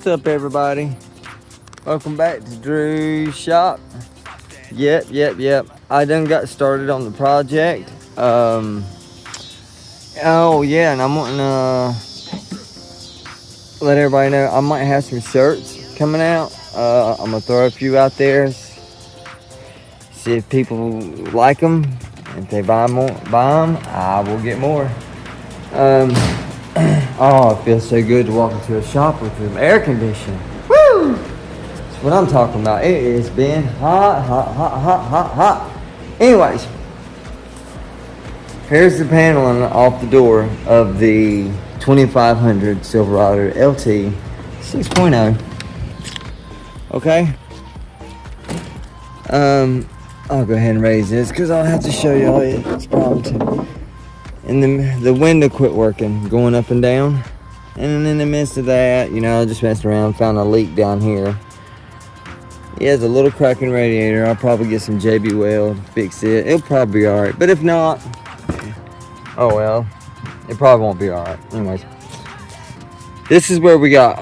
What's up, everybody? Welcome back to Drew's shop. Yep. I done got started on the project. Oh yeah, and I'm wanting to let everybody know I might have some shirts coming out. I'm gonna throw a few out there, see if people like them. If they buy them, I will get more. Oh, it feels so good to walk into a shop with some air conditioning. Woo! That's what I'm talking about. It has been hot. Anyways, here's the paneling off the door of the 2500 Silverado LT 6.0. Okay. I'll go ahead and raise this because I'll have to show y'all it's problem too. And the window quit working, going up and down. And in the midst of that, I just messed around, found a leak down here. It has a little crack in the radiator. I'll probably get some JB Weld to fix it. It'll probably be alright. But if not, oh well. It probably won't be alright. Anyways. This is where we got.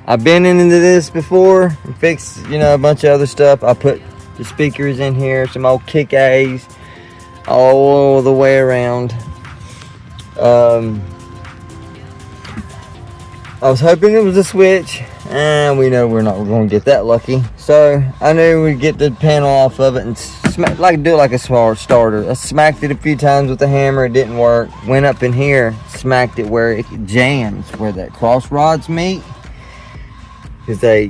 I've been into this before and fixed, a bunch of other stuff. I put the speakers in here, some old kick A's all the way around. I was hoping it was a switch, and we know we're not going to get that lucky. So I knew we'd get the panel off of it and do it like a small starter. I smacked it a few times with the hammer. It didn't work. Went up in here, smacked it where it jams, where that cross rods meet. Because they,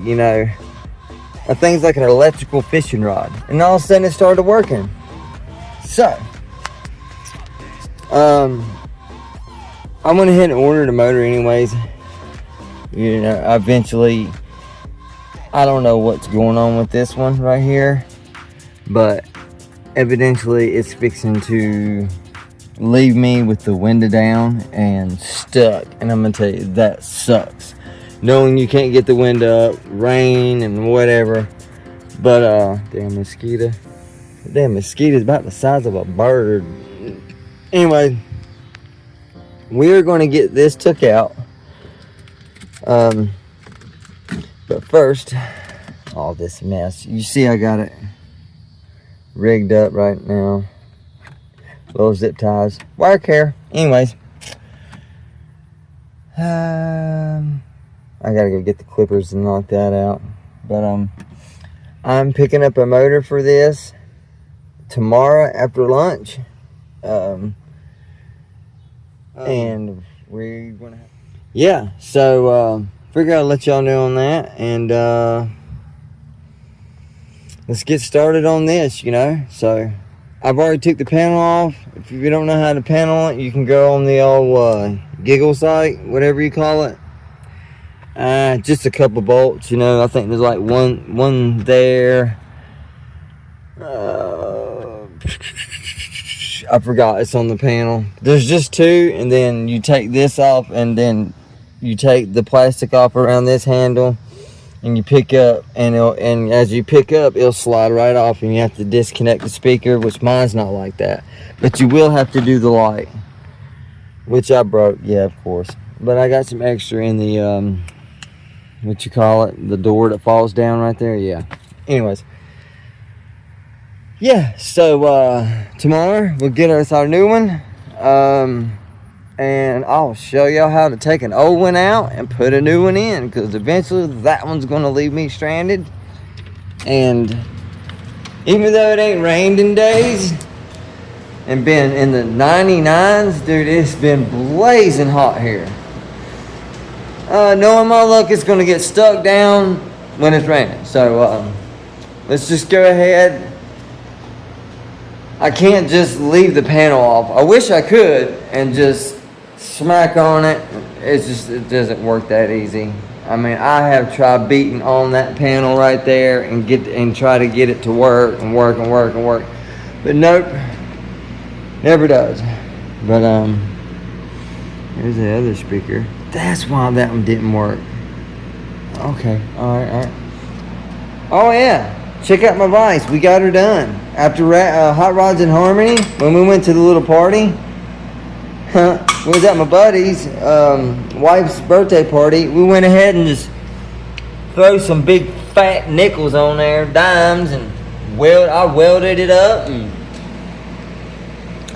a thing's like an electrical fishing rod. And all of a sudden it started working. So, I went ahead and ordered a motor anyways. Eventually, I don't know what's going on with this one right here. But evidently it's fixing to leave me with the window down and stuck. And I'm going to tell you, that sucks. Knowing you can't get the window up, rain and whatever. But, damn mosquito. Damn mosquito's about the size of a bird. Anyway, we're going to get this took out. But first, all this mess. You see I got it rigged up right now. Little zip ties. Wire care. Anyways. I gotta go get the clippers and knock that out. But I'm picking up a motor for this tomorrow after lunch. And we're gonna so figure I'll let y'all know on that, and let's get started on this. So I've already took the panel off. If you don't know how to panel it, you can go on the old Giggle site, whatever you call it. Just a couple bolts, I think there's like one there. I forgot, it's on the panel. There's just two, and then you take this off, and then you take the plastic off around this handle, and you pick up, and as you pick up, it'll slide right off, and you have to disconnect the speaker, which mine's not like that. But you will have to do the light, which I broke, yeah, of course. But I got some extra in the the door that falls down right there. Yeah. Anyways. Yeah, so tomorrow we'll get us our new one. And I'll show y'all how to take an old one out and put a new one in, because eventually that one's going to leave me stranded. And even though it ain't rained in days and been in the 99s, dude, it's been blazing hot here. Knowing my luck, it's going to get stuck down when it's raining. So, let's just go ahead. I can't just leave the panel off. I wish I could and just smack on it. It doesn't work that easy. I mean, I have tried beating on that panel right there and try to get it to work. But nope, never does. But here's the other speaker. That's why that one didn't work. Okay, all right. Oh yeah, check out my vise. We got her done after Hot Rods in Harmony when we went to the little party. we was at my buddy's wife's birthday party. We went ahead and just throw some big fat nickels on there, dimes, and I welded it up. And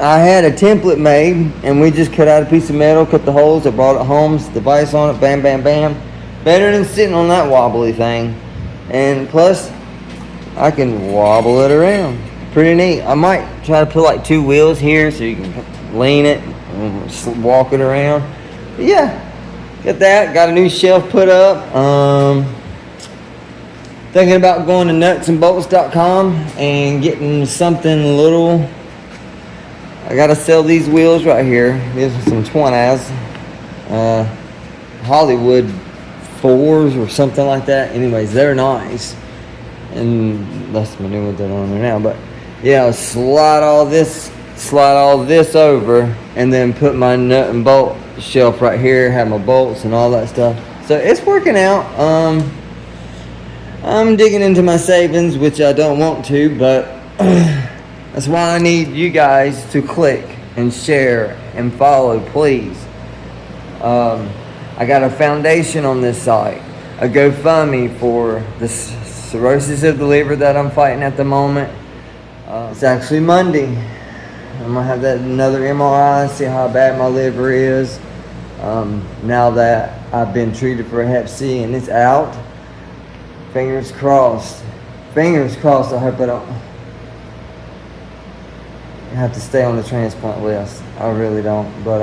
I had a template made, and we just cut out a piece of metal, cut the holes, I brought it home, the vise on it, bam, bam, bam. Better than sitting on that wobbly thing. And plus, I can wobble it around. Pretty neat. I might try to put like 2 wheels here so you can lean it and walk it around. But yeah, got that. Got a new shelf put up. Thinking about going to nutsandbolts.com and getting something little. I gotta sell these wheels right here. These are some 20s. Hollywood 4s or something like that. Anyways, they're nice. And that's my new ones that are on there now. But yeah, slide all this over, and then put my nut and bolt shelf right here, have my bolts and all that stuff. So it's working out. I'm digging into my savings, which I don't want to, but that's why I need you guys to click and share and follow, please. I got a foundation on this site, a GoFundMe for the cirrhosis of the liver that I'm fighting at the moment. It's actually Monday. I'm gonna have another MRI, see how bad my liver is. Now that I've been treated for Hep C and it's out. Fingers crossed. Fingers crossed. I hope I don't have to stay on the transplant list. I really don't. But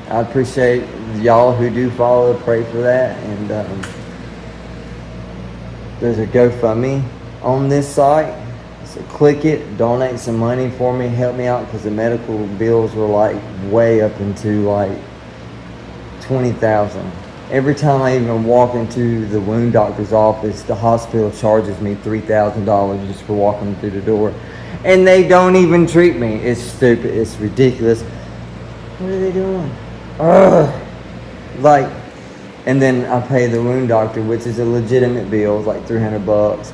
I appreciate y'all who do follow, pray for that. And there's a GoFundMe on this site. So click it, donate some money for me, help me out, because the medical bills were like way up into like $20,000. Every time I even walk into the wound doctor's office, the hospital charges me $3,000 just for walking through the door. And they don't even treat me. It's stupid. It's ridiculous. What are they doing? Like, and then I pay the wound doctor, which is a legitimate bill. It's like $300.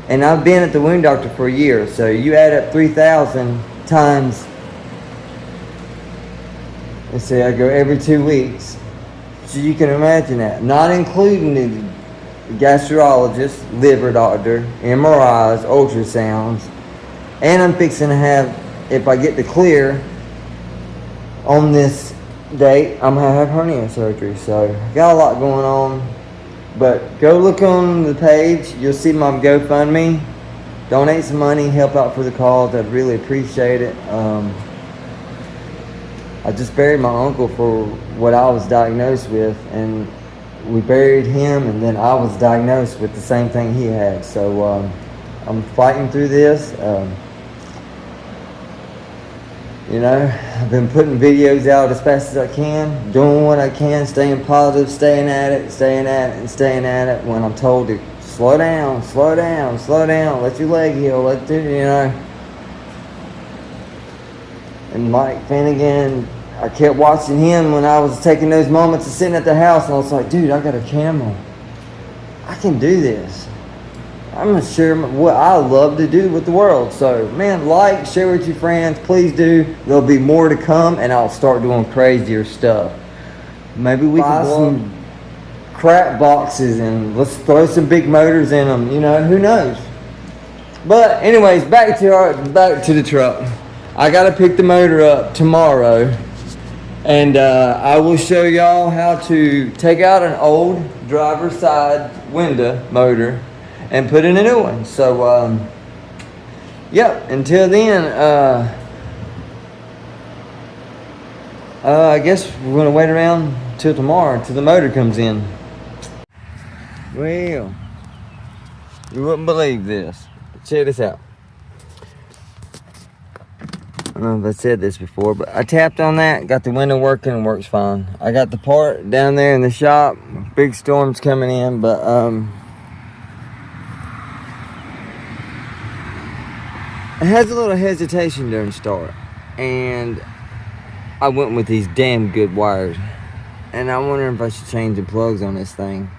And I've been at the wound doctor for a year. So you add up 3,000 times, let's say I go every 2 weeks. So you can imagine that. Not including the gastrologist, liver doctor, MRIs, ultrasounds. And I'm fixing to have, if I get the clear on this date, I'm going to have hernia surgery. So got a lot going on. But go look on the page. You'll see my GoFundMe. Donate some money, help out for the cause. I'd really appreciate it. I just buried my uncle for what I was diagnosed with, and we buried him, and then I was diagnosed with the same thing he had. So I'm fighting through this. You know, I've been putting videos out as fast as I can, doing what I can, staying positive, staying at it when I'm told to slow down, let your leg heal, you know. And Mike Finnegan, I kept watching him when I was taking those moments of sitting at the house, and I was like, dude, I got a camera. I can do this. I'm going to share what I love to do with the world. So, man, like, share with your friends. Please do. There'll be more to come, and I'll start doing crazier stuff. Maybe we can buy some crap boxes, and let's throw some big motors in them. You know, who knows? But, anyways, back to the truck. I got to pick the motor up tomorrow, and I will show y'all how to take out an old driver's side window motor and put in a new one. So, yep, until then, I guess we're going to wait around till tomorrow, till the motor comes in. Well, you wouldn't believe this. Check this out. I don't know if I said this before, but I tapped on that, got the window working, and works fine. I got the part down there in the shop. Big storm's coming in, but it has a little hesitation during start, and I went with these damn good wires, and I wonder if I should change the plugs on this thing.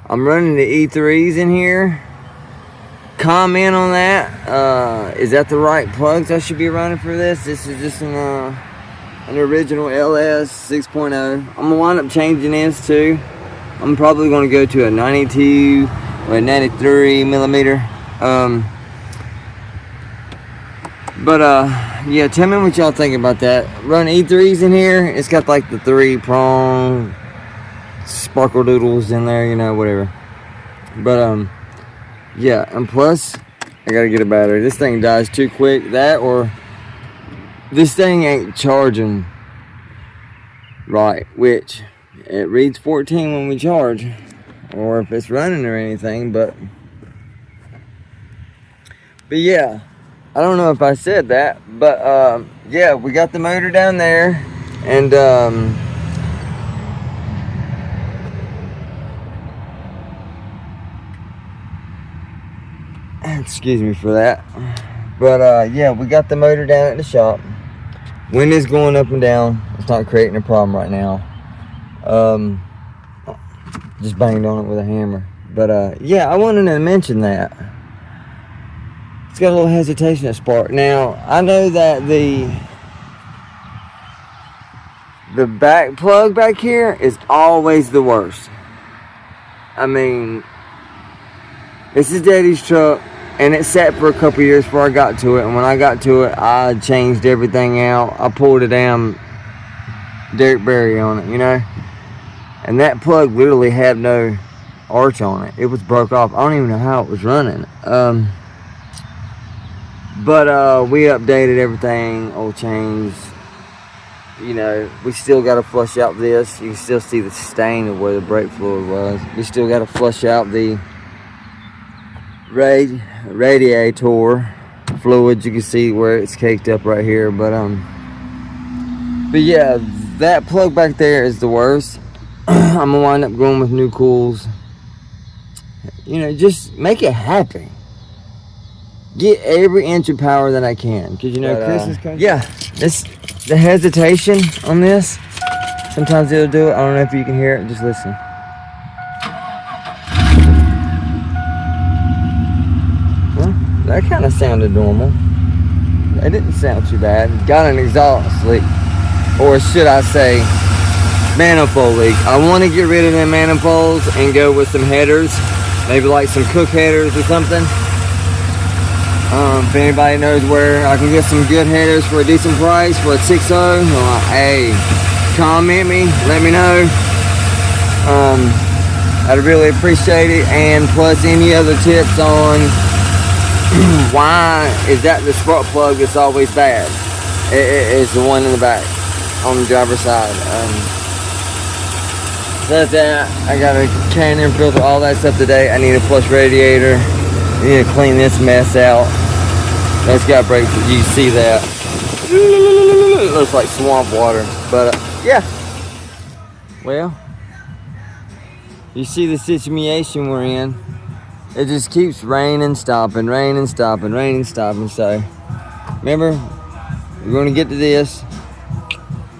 I'm running the E3s in here. Comment on that. Is that the right plugs I should be running for this? This is just an an original LS 6.0. I'm gonna wind up changing this too. I'm probably gonna go to a 92 or a 93 millimeter. Yeah, tell me what y'all think about that. Run E3s in here. It's got like the 3-prong sparkle doodles in there, you know, whatever. But yeah, and plus I gotta get a battery. This thing dies too quick. That or this thing ain't charging right, which it reads 14 when we charge, or if it's running or anything. But yeah, I don't know if I said that, but yeah, we got the motor down there, and excuse me for that. But yeah, we got the motor down at the shop. Wind is going up and down. It's not creating a problem right now. Just banged on it with a hammer. But yeah, I wanted to mention that. It's got a little hesitation at spark. Now, I know that the back plug back here is always the worst. I mean, this is Daddy's truck, and it sat for a couple years before I got to it. And when I got to it, I changed everything out. I pulled a damn Derek Berry on it, you know. And that plug literally had no arch on it. It was broke off. I don't even know how it was running. We updated everything, oil change. You know, we still got to flush out this. You can still see the stain of where the brake fluid was. We still got to flush out the radiator fluid. You can see where it's caked up right here. But yeah, that plug back there is the worst. I'm gonna wind up going with new cools. You know, just make it happy. Get every inch of power that I can, because you know Chris is coming. Yeah, it's the hesitation on this. Sometimes it'll do it. I don't know if you can hear it. Just listen. Well, that kind of sounded normal. It didn't sound too bad. Got an exhaust leak, or should I say, manifold leak. I want to get rid of them manifolds and go with some headers, maybe like some Cook headers or something. If anybody knows where I can get some good headers for a decent price for a 6.0, hey, comment me, let me know. I'd really appreciate it. And plus any other tips on why is that the spark plug that's always bad? It's the one in the back on the driver's side. That's that. I got a Can-Am filter, all that stuff today. I need a flush radiator. I need to clean this mess out. That's got brake. You see that? It looks like swamp water. But yeah. Well, you see the situation we're in. It just keeps raining, stopping, raining, stopping, raining, stopping. So remember, we're going to get to this.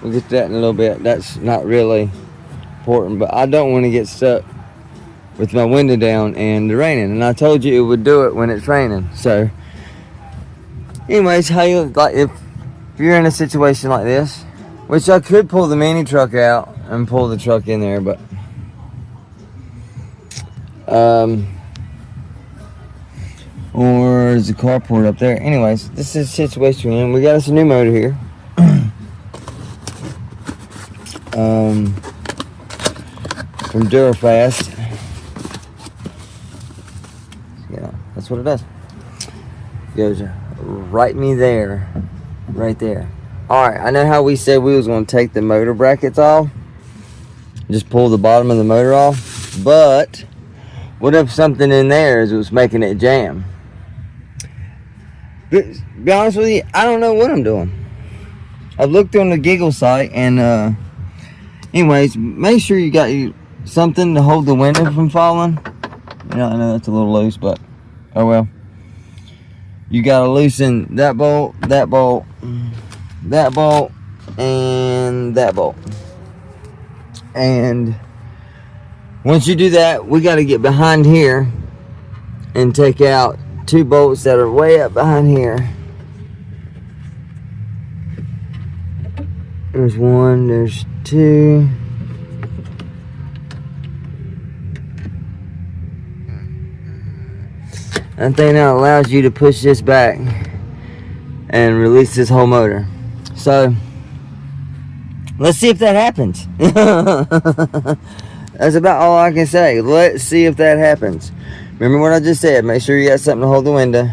We'll get to that in a little bit. That's not really important, but I don't want to get stuck with my window down and the raining. And I told you it would do it when it's raining. So anyways, how you like if you're in a situation like this, which I could pull the mini truck out and pull the truck in there, but or is the carport up there? Anyways, this is the situation we're in. We got us a new motor here. From Durafast. Yeah, that's what it does. Goes right me there, right there. All right, I know how we said we was going to take the motor brackets off, just pull the bottom of the motor off, but what if something in there was making it jam? But, be honest with you, I don't know what I'm doing. I looked on the Giggle site, and anyways, make sure you got something to hold the window from falling. You know, I know that's a little loose, but oh well. You gotta loosen that bolt, that bolt, that bolt, and that bolt. And once you do that, we gotta get behind here and take out 2 bolts that are way up behind here. There's one, there's two. That thing now allows you to push this back and release this whole motor. So let's see if that happens. That's about all I can say. Let's see if that happens. Remember what I just said. Make sure you got something to hold the window.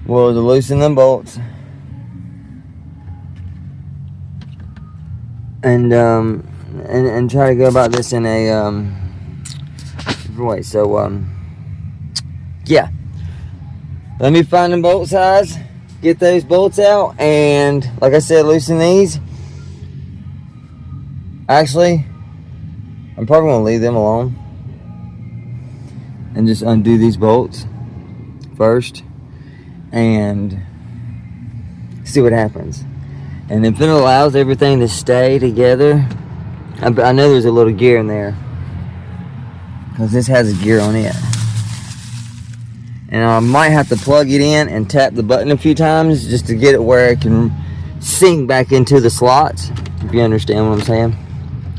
Well, to loosen them bolts. And try to go about this in a way. So yeah. Let me find the bolt size, get those bolts out, and like I said, loosen these. Actually, I'm probably gonna leave them alone and just undo these bolts first and see what happens. And if it allows everything to stay together, I know there's a little gear in there because this has a gear on it. And I might have to plug it in and tap the button a few times just to get it where it can sink back into the slots, if you understand what I'm saying.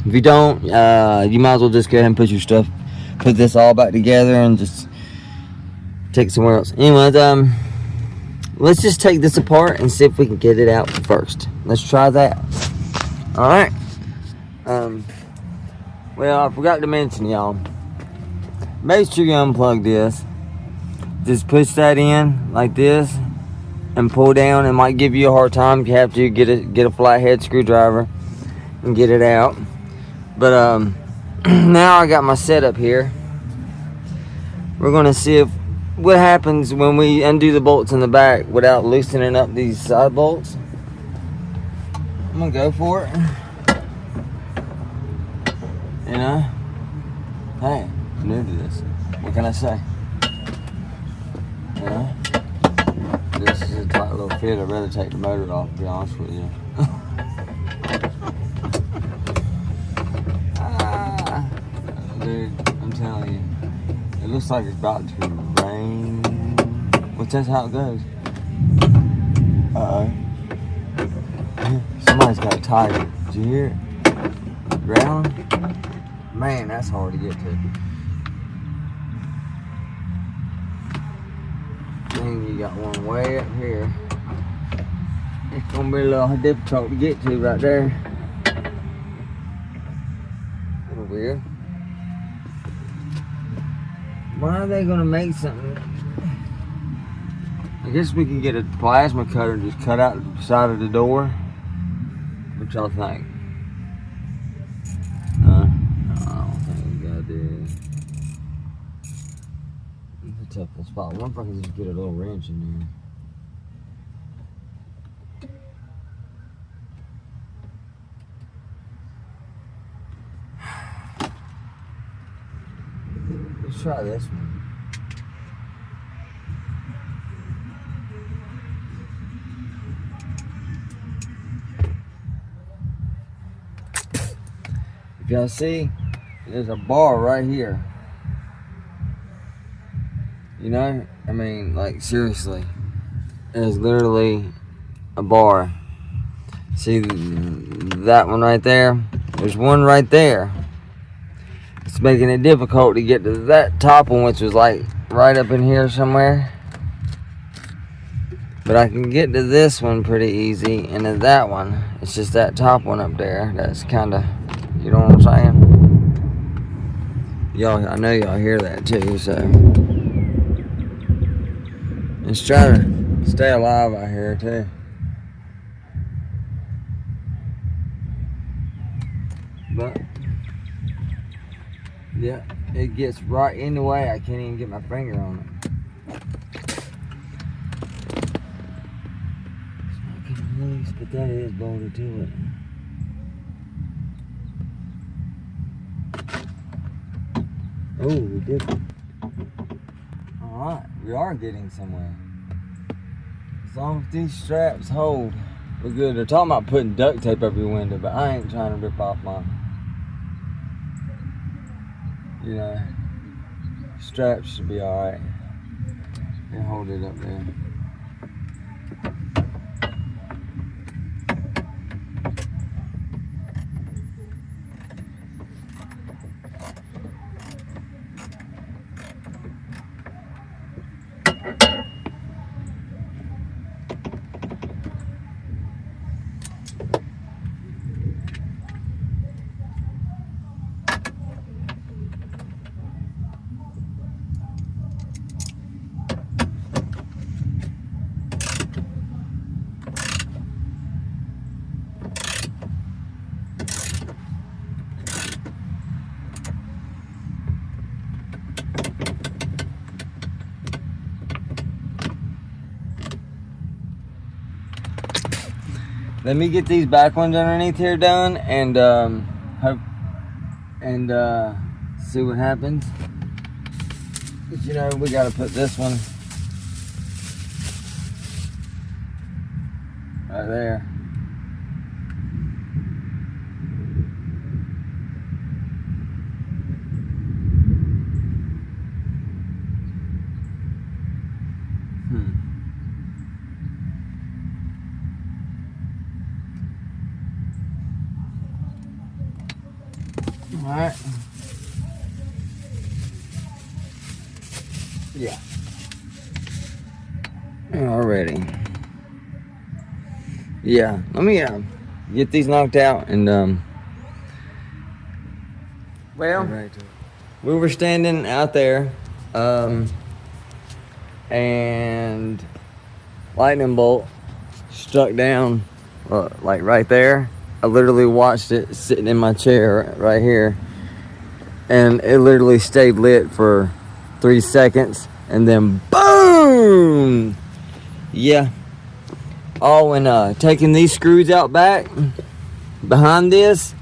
If you don't, you might as well just go ahead and put your stuff, put this all back together and just take it somewhere else. Anyways, let's just take this apart and see if we can get it out first. Let's try that. Alright. Well, I forgot to mention, y'all. Make sure you unplug this. Just push that in like this and pull down. It might give you a hard time if you have to get a flathead screwdriver and get it out. But now I got my setup here. We're gonna see what happens when we undo the bolts in the back without loosening up these side bolts. I'm gonna go for it. You know, hey, I'm new to this. What can I say? Yeah. This is a tight little fit. I'd rather take the motor off, to be honest with you. Dude, I'm telling you, it looks like it's about to rain. Well, that's how it goes. Uh-oh. Somebody's got a tiger. Did you hear it? Ground? Man, that's hard to get to. You got one way up here. It's gonna be a little difficult to get to right there. A little weird. Why are they gonna make something? I guess we can get a plasma cutter and just cut out the side of the door. What y'all think? No, I don't think we gotta do it. It's a tough little spot. I wonder if I can just get a little wrench in there. Let's try this one. If y'all see, there's a bar right here. You know, I mean, like seriously, there's literally a bar. See that one right there? There's one right there. It's making it difficult to get to that top one, which was like right up in here somewhere. But I can get to this one pretty easy, and to that one, it's just that top one up there that's kind of, you know what I'm saying? Y'all, I know y'all hear that too, so let's try to stay alive out here too. But yeah, it gets right in the way. I can't even get my finger on it. It's not getting loose, but that is bolted to it. Oh, we did it. Alright, we are getting somewhere. As long as these straps hold, we're good. They're talking about putting duct tape over your window, but I ain't trying to rip off my, you know, straps should be alright. And hold it up there. let me get these back ones underneath here done, and hope and see what happens. But you know, we gotta put this one right there. All right. Yeah. Already. Yeah. Let me get these knocked out, and well, we were standing out there, and lightning bolt struck down, like right there. I literally watched it sitting in my chair right here, and it literally stayed lit for 3 seconds, and then boom! Yeah. Oh, and taking these screws out back behind this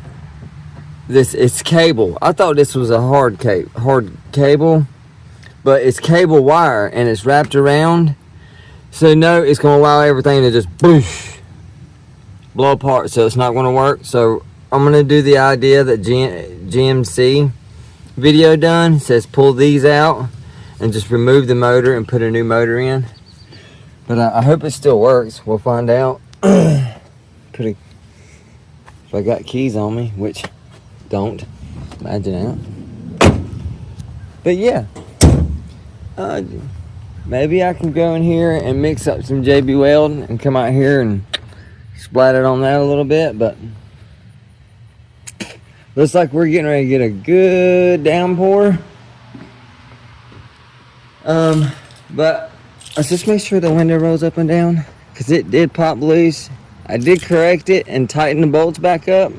it's cable. I thought this was a hard cable, but it's cable wire, and it's wrapped around. So no, it's gonna allow everything to just boosh, blow apart, so it's not going to work. So I'm going to do the idea that GMC video done. It says pull these out and just remove the motor and put a new motor in. But I hope it still works. We'll find out. If I got keys on me, which don't, imagine that. But yeah, maybe I can go in here and mix up some JB Weld and come out here and splat it on that a little bit. But looks like we're getting ready to get a good downpour. But let's just make sure the window rolls up and down, because it did pop loose. I did correct it and tighten the bolts back up,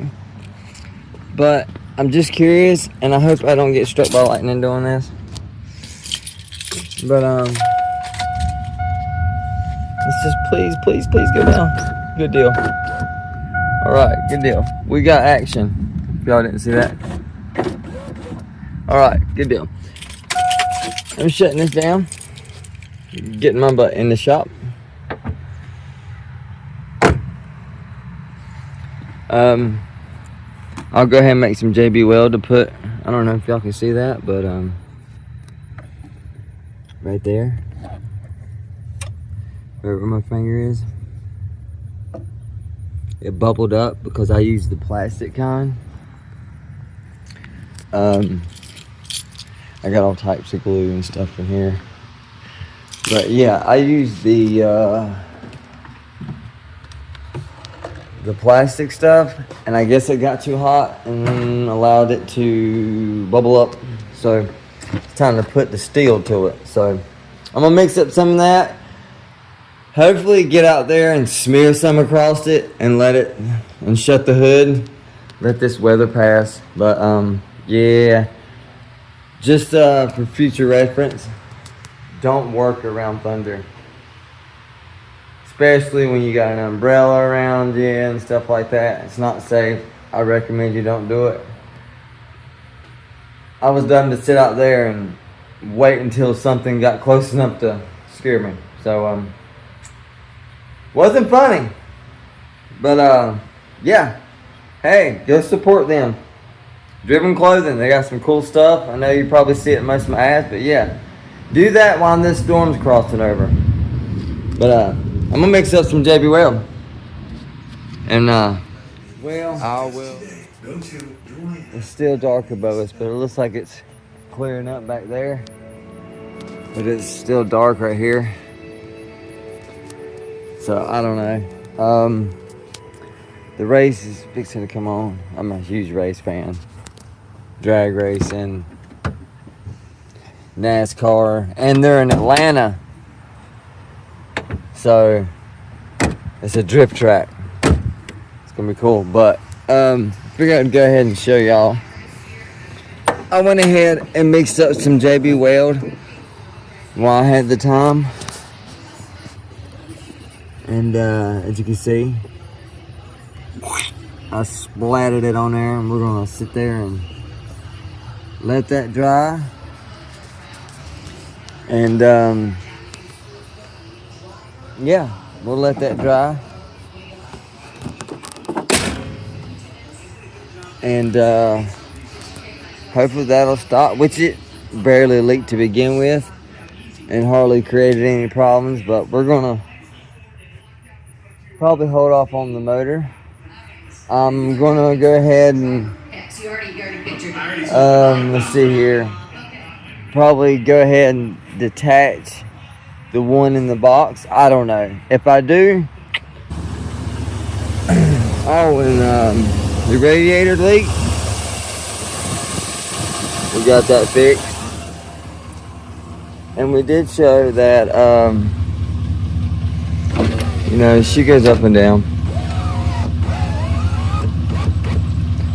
but I'm just curious, and I hope I don't get struck by lightning doing this. But let's just please go down. Good deal. All right, good deal. We got action. If y'all didn't see that. All right, good deal. I'm shutting this down. Getting my butt in the shop. I'll go ahead and make some JB Weld to put. I don't know if y'all can see that, but right there, wherever my finger is, it bubbled up because I used the plastic kind. I got all types of glue and stuff in here, but yeah, I used the plastic stuff, and I guess it got too hot and allowed it to bubble up. So it's time to put the steel to it. So I'm gonna mix up some of that. Hopefully get out there and smear some across it and let it, and shut the hood. Let this weather pass. But yeah, just for future reference, don't work around thunder. Especially when you got an umbrella around you and stuff like that. It's not safe. I recommend you don't do it. I was done to sit out there and wait until something got close enough to scare me. So wasn't funny. But yeah. Hey, go support them. Driven Clothing, they got some cool stuff. I know you probably see it in most of my ads, but yeah. Do that while this storm's crossing over. But I'm gonna mix up some JB Weld. And well, I will. It's still dark above us, but it looks like it's clearing up back there. But it's still dark right here. So I don't know. The race is fixing to come on. I'm a huge race fan. Drag racing, NASCAR, and they're in Atlanta. So it's a drift track. It's gonna be cool. But figured I'd go ahead and show y'all. I went ahead and mixed up some JB Weld while I had the time. And as you can see, I splattered it on there, and we're gonna sit there and let that dry. And yeah, we'll let that dry. And hopefully that'll stop, which it barely leaked to begin with and hardly created any problems, but we're gonna probably hold off on the motor. I'm gonna go ahead and let's see here, probably go ahead and detach the one in the box. I don't know. If I do, oh, and the radiator leak, we got that fixed. And we did show that, you know, she goes up and down.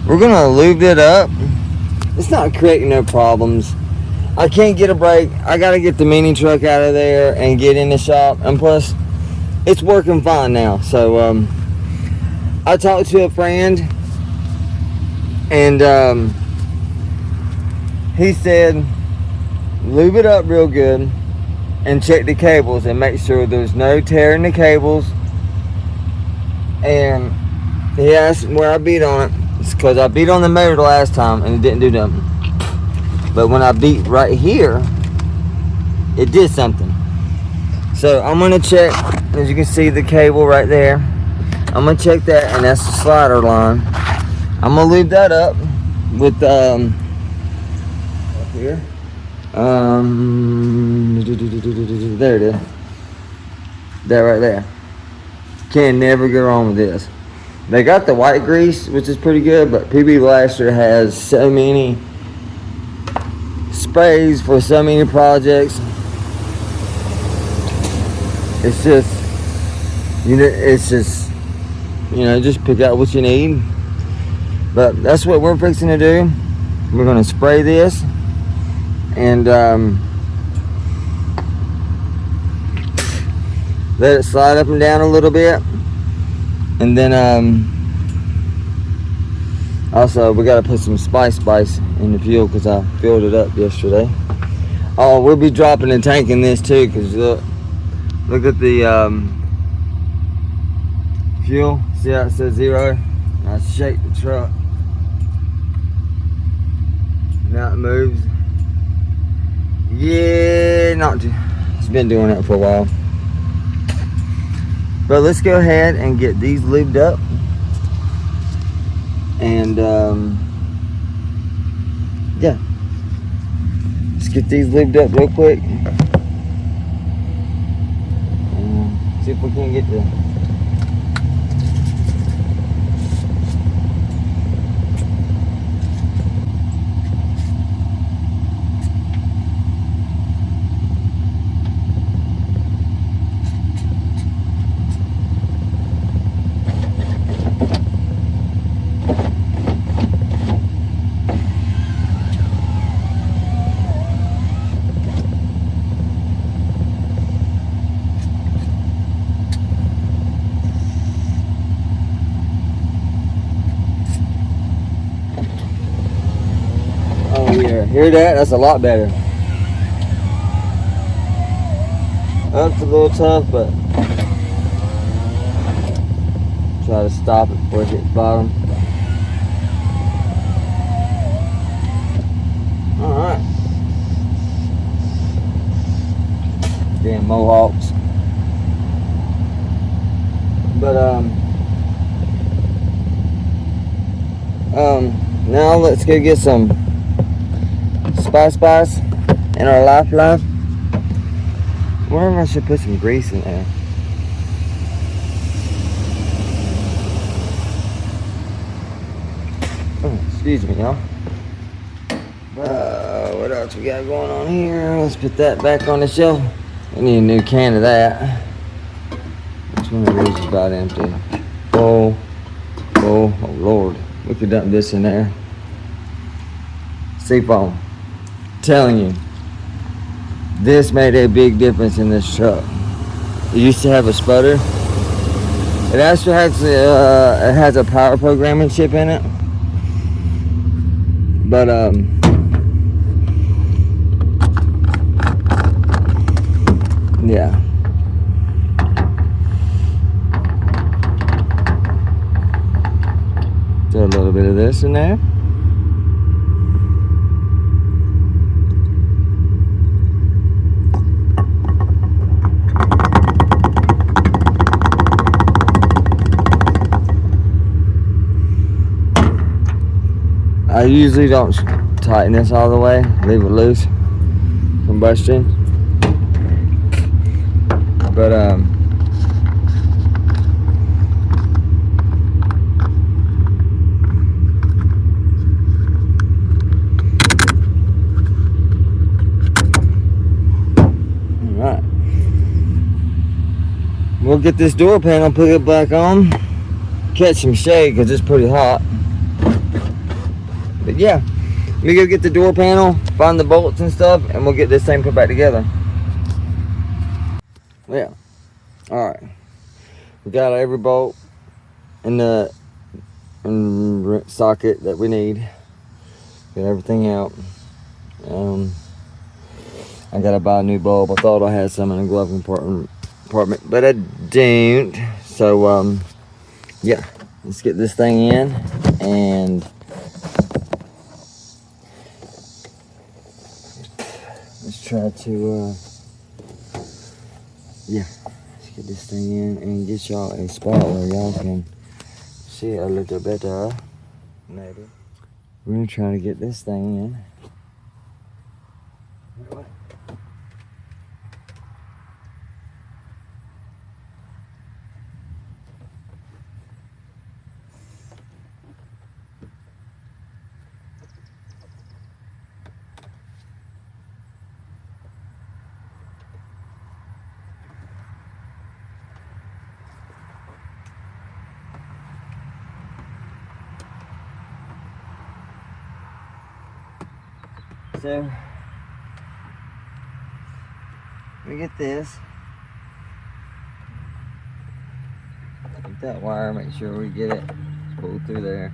We're gonna lube it up. It's not creating no problems. I can't get a brake. I gotta get the mini truck out of there and get in the shop. And plus, it's working fine now. So, I talked to a friend, and he said, lube it up real good and check the cables and make sure there's no tear in the cables. And he asked where I beat on it. It's because I beat on the motor the last time and it didn't do nothing. But when I beat right here, it did something. So I'm gonna check, as you can see the cable right there. I'm gonna check that, and that's the slider line. I'm gonna lube that up with up here. There it is. That right there. Can never go wrong with this. They got the white grease, which is pretty good, but PB Blaster has so many sprays for so many projects. It's just, you know, just pick out what you need. But that's what we're fixing to do. We're gonna spray this and let it slide up and down a little bit, and then also we got to put some spice in the fuel because I filled it up yesterday. Oh, we'll be dropping the tank in this too, because look at the fuel. See how it says 0? I shake the truck, now it moves. Yeah, it's been doing that for a while. But let's go ahead and get these lubed up. And yeah, let's get these lubed up real quick. And see if we can get the hear that? That's a lot better. That's a little tough, but try to stop it before it hits bottom. Alright. Damn Mohawks. But now let's go get some spice in our lifeline. I wonder if I should put some grease in there. Oh, excuse me, y'all. What else we got going on here? Let's put that back on the shelf. We need a new can of that. Which one of these is about empty? Oh Lord. We could dump this in there. Seafoam. Telling you, this made a big difference in this truck. It used to have a sputter, It actually has it has a power programming chip in it, but yeah. Throw a little bit of this in there. I usually don't tighten this all the way, leave it loose, combustion. But alright. We'll get this door panel, put it back on, catch some shade because it's pretty hot. But yeah, let me go get the door panel, find the bolts and stuff, and we'll get this thing put back together. Yeah, alright. We got every bolt in the socket that we need. Get everything out. I gotta buy a new bulb. I thought I had some in the glove compartment, but I don't. So yeah, let's get this thing in and let's try to yeah, let's get this thing in and get y'all a spot where y'all can see a little better. Maybe we're gonna try to get this thing in. So we get this. Get that wire, make sure we get it pulled through there.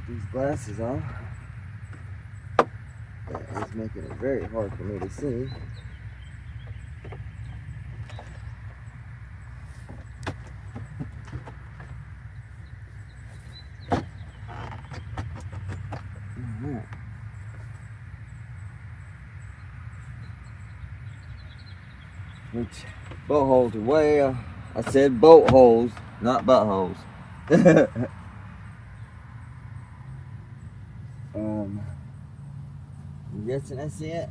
These glasses on. That is making it very hard for me to see. Alright. Which bolt holes are way, I said bolt holes, not butt holes. I'm guessing that's it.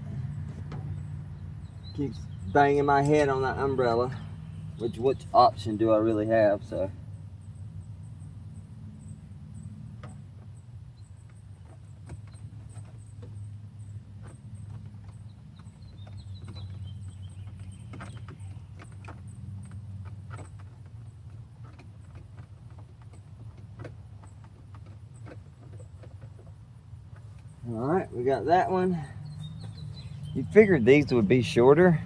Keeps banging my head on that umbrella. Which option do I really have? So. Alright, we got that one. You figured these would be shorter,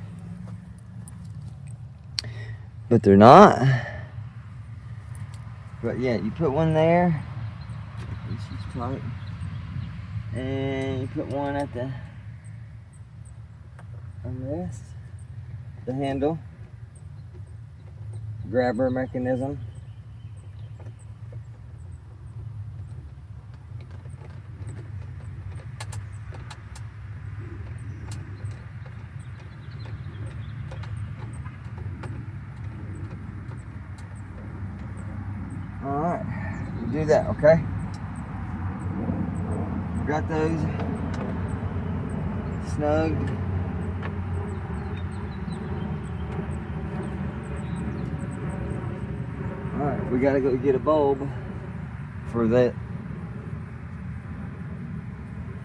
but they're not. But yeah, you put one there, and you put one at the this, the handle, grabber mechanism. Alright, do that, okay? Got those snug. Alright, we gotta go get a bulb for that.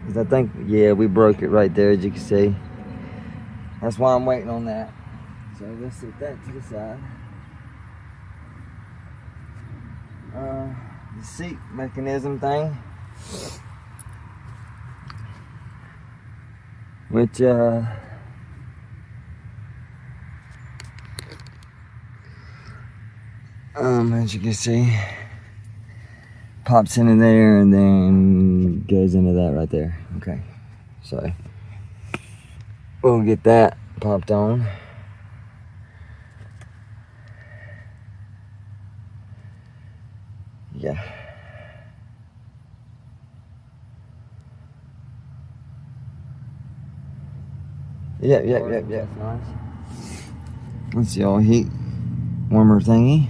Cause I think, yeah, we broke it right there, as you can see. That's why I'm waiting on that. So let's set that to the side. The seat mechanism thing, which as you can see, pops into there and then goes into that right there. Okay, so we'll get that popped on. Yeah. Yeah. That's nice. Let's see, all heat warmer thingy.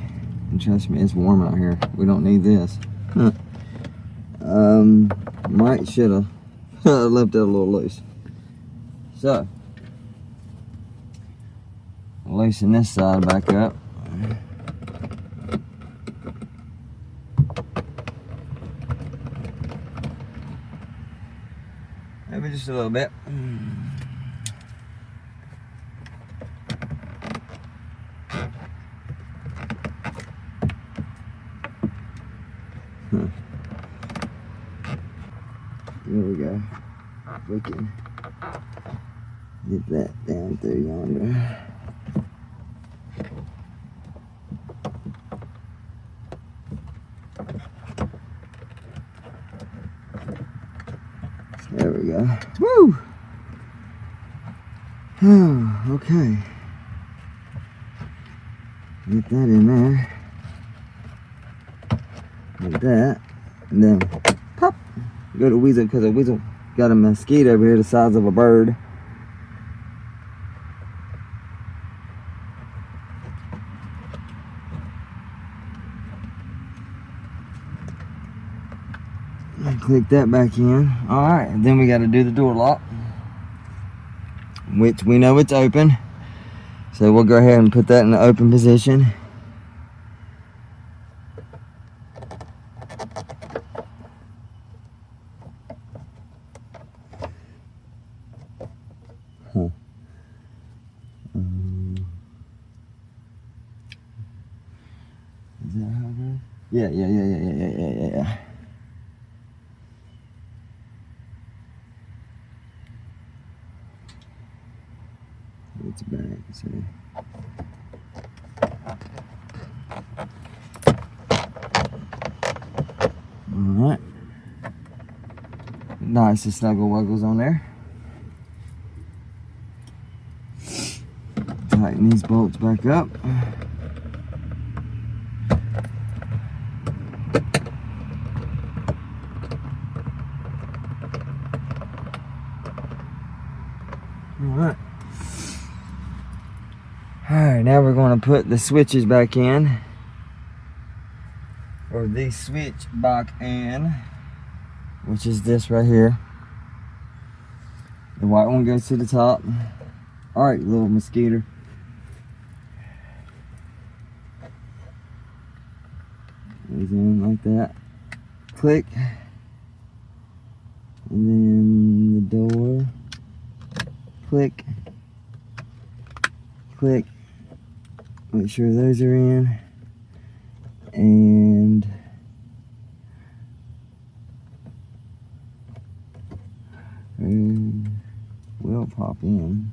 And trust me, it's warm out here. We don't need this. Should've left it a little loose. So, loosen this side back up. Maybe just a little bit. There we go. We can get that down through yonder. There we go. Woo! Oh, okay. Get that in there. Like that. And then pop! Go to Weasel, because a weasel got a mosquito over here the size of a bird. And click that back in. Alright, and then we got to do the door lock, which we know it's open. So we'll go ahead and put that in the open position. Is that how it goes? Yeah. It's back, so. Alright. Nice, the snuggle wuggles on there. Tighten these bolts back up. Alright. Alright, now we're going to put the switches back in. Or the switch back in. Which is this right here. The white one goes to the top. Alright, little mosquito. Goes in like that. Click. And then the door. Click. Click. Make sure those are in. And will pop in.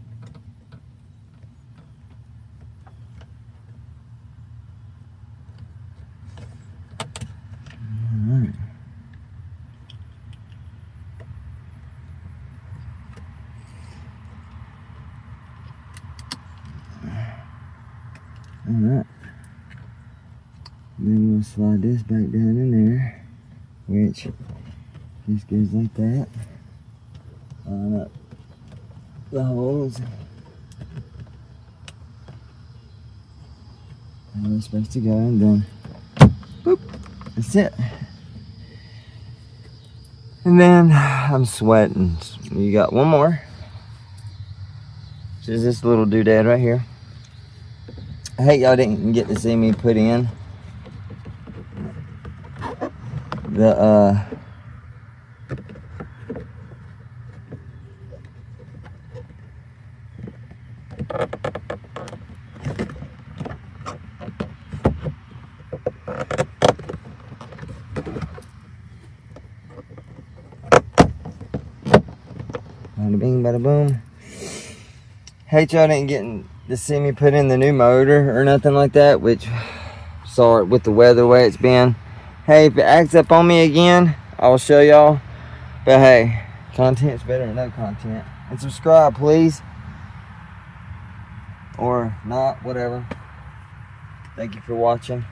Alright. Alright. Then we'll slide this back down in there, which just goes like that. Line up the holes. How we're supposed to go, and then boop, that's it. And then I'm sweating. You got one more. Which is this little doodad right here. I hate y'all didn't get to see me put in the bada bing, bada boom. Hate y'all didn't get to see me put in the new motor or nothing like that, which, sorry, with the weather the way it's been. Hey, if it acts up on me again, I'll show y'all. But hey, content's better than no content. And subscribe, please. Or not, whatever. Thank you for watching.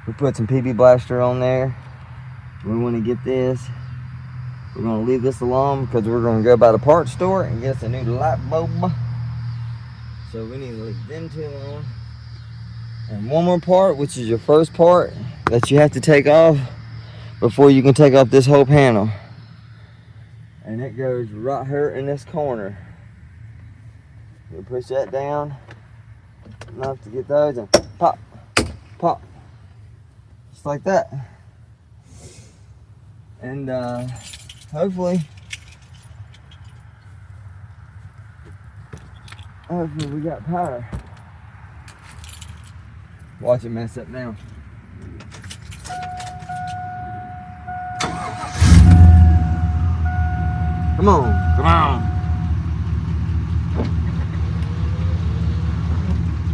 We put some PB Blaster on there. We want to get this. We're going to leave this alone because we're going to go by the parts store and get us a new light bulb. So we need to leave them two alone. And one more part, which is your first part that you have to take off before you can take off this whole panel. And it goes right here in this corner. You push that down enough to get those and pop, pop. Just like that. And hopefully we got power. Watch it mess up now. Come on, come on.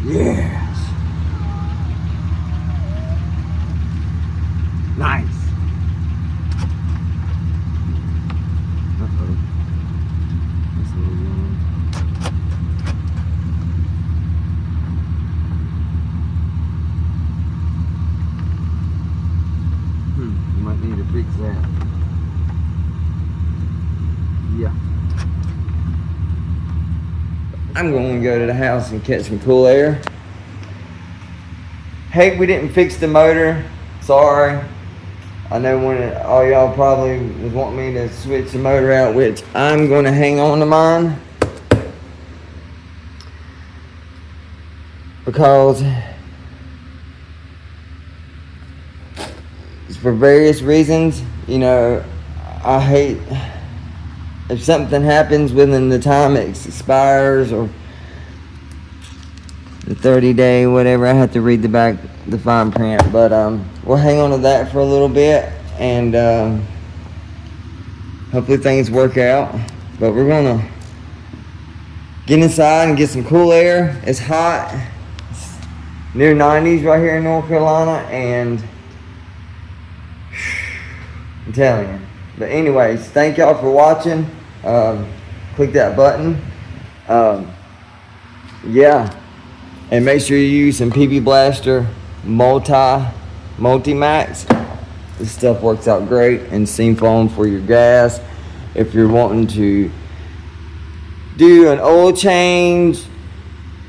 Yes. Nice. Uh-oh. That's a little wrong. You might need to fix that. Yeah. I'm going to go to the house and catch some cool air. Hey, we didn't fix the motor. Sorry. I know all y'all probably was wanting me to switch the motor out, which I'm going to hang on to mine. Because for various reasons, you know, I hate if something happens within the time it expires or the 30-day, whatever. I have to read the fine print, but we'll hang on to that for a little bit, and hopefully things work out. But we're gonna get inside and get some cool air. It's hot. It's near 90s right here in North Carolina, and I'm telling you. But anyways, thank y'all for watching. Click that button. Yeah. And make sure you use some PB Blaster Multi-Max. This stuff works out great. And seam foam for your gas. If you're wanting to do an oil change,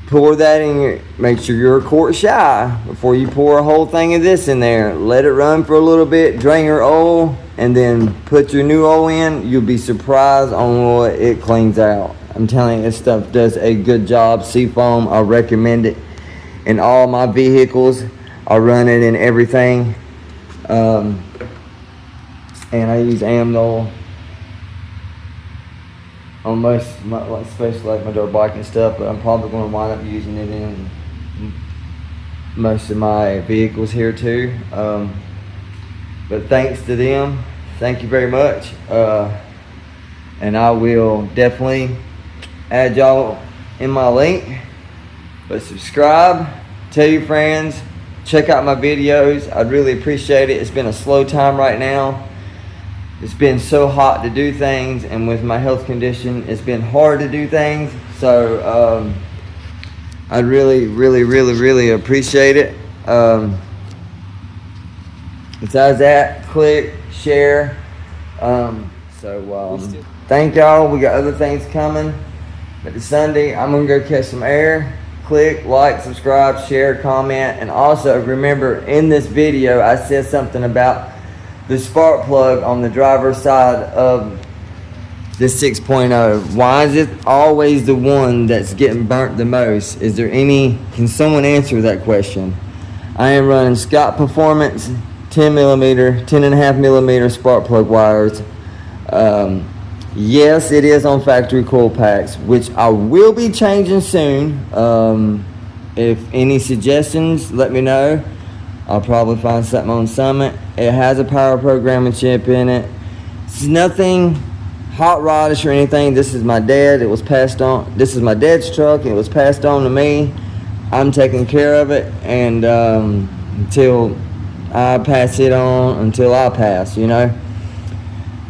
pour that in make sure you're a quart shy before you pour a whole thing of this in there. Let it run for a little bit, drain your oil, and then put your new oil in. You'll be surprised on what it cleans out. I'm telling you, this stuff does a good job. Seafoam, I recommend it in all my vehicles. I run it in everything. And I use Amnol on most, especially like my dirt bike and stuff, but I'm probably going to wind up using it in most of my vehicles here too. But thanks to them, thank you very much. And I will definitely add y'all in my link. But subscribe, tell your friends, check out my videos. I'd really appreciate it. It's been a slow time right now. It's been so hot to do things, and with my health condition, it's been hard to do things. So I really appreciate it. Besides that, click, share. Thank y'all. We got other things coming. But this Sunday, I'm gonna go catch some air. Click, like, subscribe, share, comment, and also remember, in this video, I said something about the spark plug on the driver's side of the 6.0. Why is it always the one that's getting burnt the most? Can someone answer that question? I am running Scott Performance 10.5 millimeter spark plug wires. Yes, it is on factory coil packs, which I will be changing soon. If any suggestions, let me know. I'll probably find something on Summit. It has a power programming chip in it. It's nothing hot rodish or anything. This is my dad. It was passed on. This is my dad's truck. It was passed on to me. I'm taking care of it, and until I pass it on, until I pass, you know.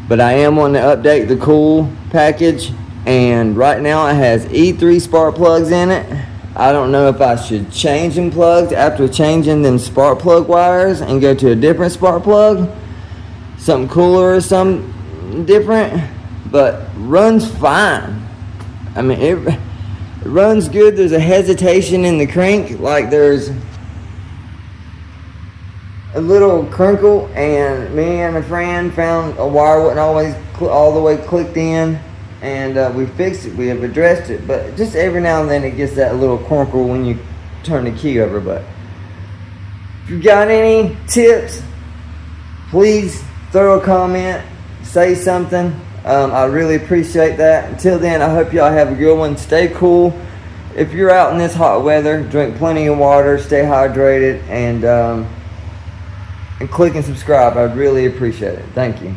But I am wanting to update the cool package, and right now it has E3 spark plugs in it. I don't know if I should change them plugs after changing them spark plug wires and go to a different spark plug, something cooler or something different, but runs fine. I mean, it runs good. There's a hesitation in the crank, like there's a little crinkle, and me and a friend found a wire wasn't always all the way clicked in, and we fixed it. We have addressed it, but just every now and then it gets that little crinkle when you turn the key over. But if you got any tips, please throw a comment, say something. I really appreciate that. Until then, I hope y'all have a good one. Stay cool. If you're out in this hot weather, drink plenty of water, stay hydrated, and click and subscribe. I'd really appreciate it. Thank you.